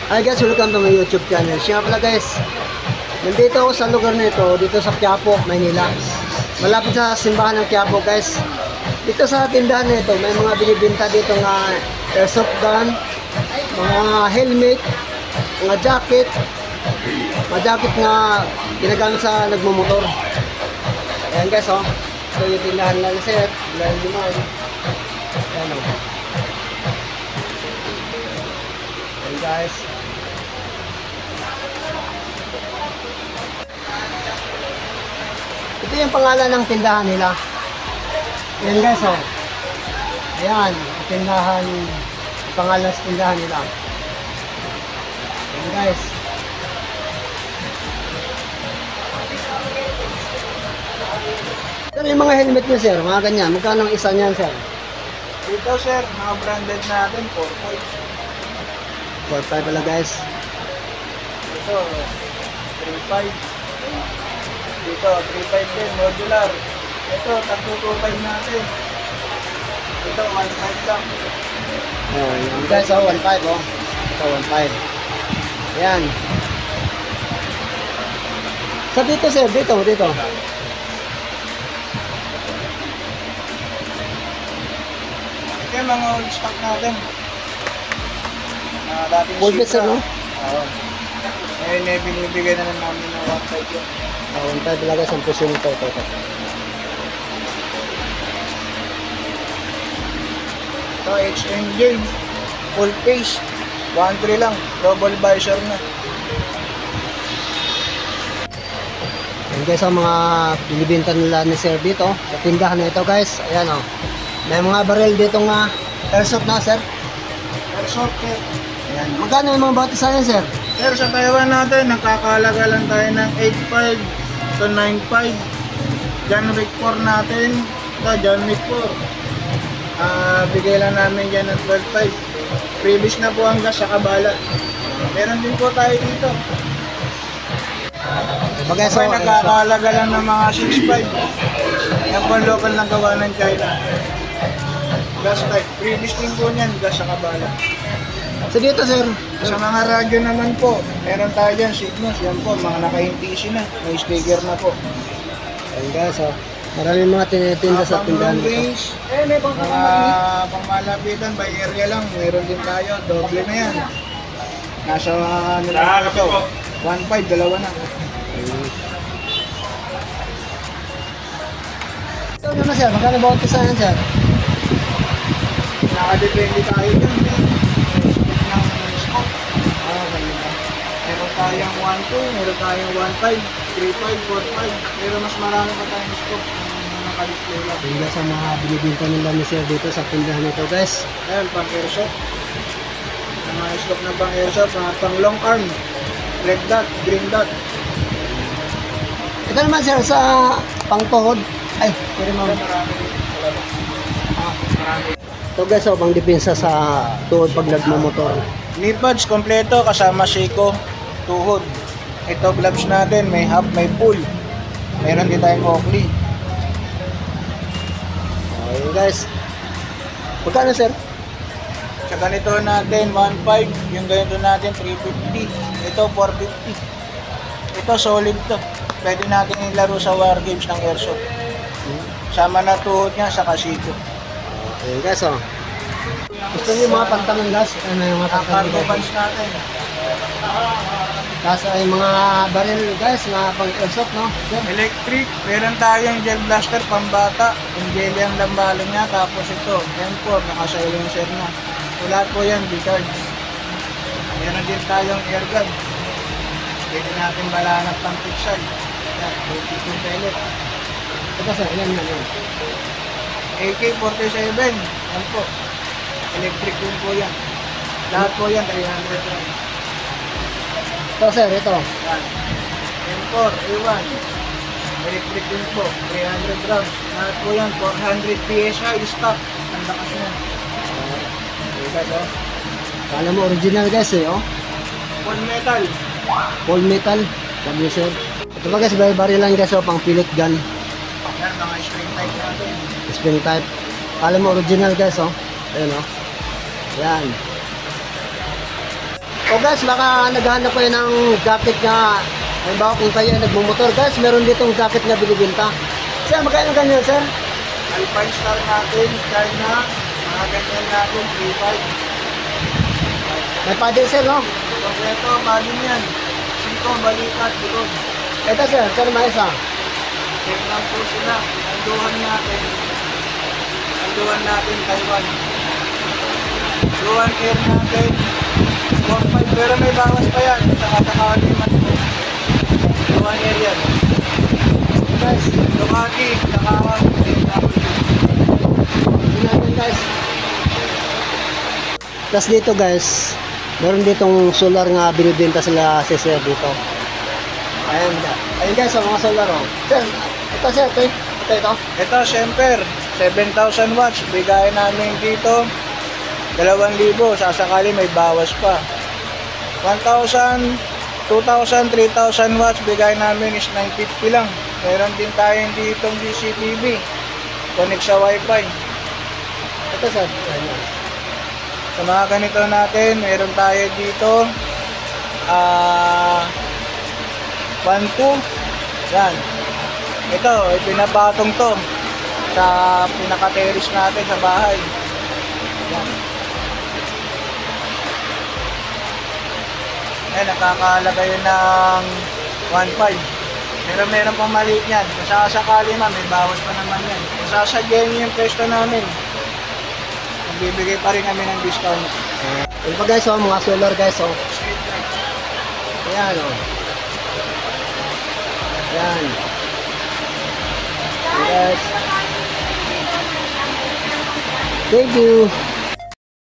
Hi guys, welcome to my YouTube channel. Siya pala guys, nandito ako sa lugar na ito, dito sa Quiapo, Maynila. Malapit sa simbahan ng Quiapo guys. Dito sa tindahan na ito, may mga binibinta dito nga airsoft gun, mga helmet, mga jacket na ginagamit sa nagmumotor. Ayan guys, oh. Ito yung tindahan lang sir, dahil dumaan. Ayan o. Ayan guys. Ito yung pangalan ng tindahan nila. Ayan guys, oh. Ayan, tindahan, pangalan sa tindahan nila. Ayan guys. Ito yung mga helmet nyo sir, mga ganyan. Magkano ang isa niyan sir? Dito sir, mga branded natin, 4.5. 4.5 pala guys. Ito, 3.5. Dito, 3.5 din, modular. Ito, 3.25 natin. Ito, 1.5 lang. Ayan guys, oh, 1.5 oh. Ito, 1.5. Ayan. Sa dito sir, dito. Ito yung mga old stock natin. Dating Full bit sir, no? Oo. Ngayon, binibigay na lang namin ng 1.5 yun. 1.5 pala guys, ang presyo nito. Ito, HMJ. Full face. 1.3 lang. Double visor na. Ayan guys, ang mga binibinta nila ni sir dito sa tindahan na ito guys. Ayan oh. May mga barrel dito nga airsoft na sir. Airsoft sir. Ayan. Magkano yung mga batisan yan sir? Sir, sa Taiwan natin, nakakalaga lang tayo ng 8.5 to 9.5. John Wick 4 natin. Ito, John Wick 4. Bigay lang namin dyan ng 12.5. Previous na po ang gas sa kabala. Meron din po tayo dito. Bagay so, May nakakalaga lang ng mga 6.5. Yan po ang local na gawa ng China. Gas type. Previous din po niyan, gas sa kabala. so dito sir, Sa mga radyo naman po, meron tayo dyan, Signos. Yan po, mga naka-NTC na. May sticker na po. ayan guys oh. Maraming mga tinitinda sa tindahan nito. Mga pangmalapitan, by area lang. Meron din tayo, doble na yan. Nasa ano lang ito, 1.5, dalawa na. Ito naman sir, magkano ba batisan yan sir? Nakadepende tayo dyan. Ng scope. Meron tayong 1.2, meron tayong 1.5, 3.5, 4.5. Pero mas marami pa tayong scope. Naka-display lang. Ayan guys, ang mga binibinta nila ni sir dito sa tindahan nito guys. Ayan, pang airsoft. Mga scope na pang airsoft, mga pang long arm. Red dot, green dot. Ito naman sir, sa pangtuhod. Ay, pero mga Marami. Marami. ito guys, oh, pang depensa sa tuhod pag nagmamotor. Knee pads kompleto kasama Seiko, tuhod. Ito gloves natin, may half, may full. Meron din tayong Oakley. Ayan guys. Magkano sir? Sa ganito natin 1.5, yung ganito natin 350. Ito 450. Ito solid to. Pwede natin ilaro sa war games ng airsoft. Sama na tuhod niya sa Seiko. Ayan guys, oh. Gusto niyo yung mga pantangan guys? Ano yung mga Ang pantangan cargo guys? pants natin. Tapos ay mga baril guys na pang airsoft, no? Sir? Electric, meron tayong gel blaster pambata. Yung gel yung lambalo niya. Tapos ito, M4, naka-silencer na. So lahat po yan, B-cards. Meron din tayong airgun. Pwede natin malanap ng pixel. Yan, 22 pellet. Ito sir, yan. AK-47, yan po. Electric din po yan. Lahat po yan, 300 rounds. Ito sir, ito. Yan. M4, A1. Electric din po, 300 rounds. Lahat po yan, 400 PSI stock. Ang lakas na. Ayan guys, oh. Kala mo original guys eh, oh. Full metal. Full metal. Sabi sir. Ito pa guys, barilan guys, oh, pang pellet gun. Yan, mga string type natin. Spring type. Kala mo original guys, oh. Ayan, oh. Yan. O guys, baka naghahanap kayo ng jacket na, halimbawa kung kayo ay nagmumotor, guys, meron ditong jacket na binibinta. Sir, magkano ganyan, sir? Alpine Star natin, China, mga ganyan natin, 3.5. May paddle, sir, no? Kompleto, padding yan. Siko, balikat, likod. Ito, sir, sir, may isa. Check lang po sila. Anduhan natin, Taiwan. Duhan Air natin, 1.5, pero may bawas pa yan. Saka naman po. Duhan Air yan. Guys, Ducati, saka yun natin, guys. Tapos dito, guys, meron ditong solar nga binibenta sila si sir dito. Ayan, ayun guys, sa mga solar, oh. Sir, ito, sir, ito. Ito, Semper, 7,000 watts. Bigay namin dito 2,000, sasakali may bawas pa. 1,000, 2,000, 3,000 watts, bigay namin is 950 lang. Meron din tayong ditong DCTV, connect sa wifi. Ito, sir. Ayan. Sa mga ganito natin, meron tayo dito 1.2. Yan. Ito, pinapatong to sa pinaka-terrace natin sa bahay. Yan. Ayan, nakakahalaga yun ng 1.5. Pero meron pang maliit yan. Kung sakasakali man, may bawas pa naman yan. Kung sasadyain nyo yung pwesto namin, magbibigay pa rin kami ng discount. Yun pa guys, oh, mga solar guys, oh. Ayan, oh. Ayan. Ayan, guys. Thank you.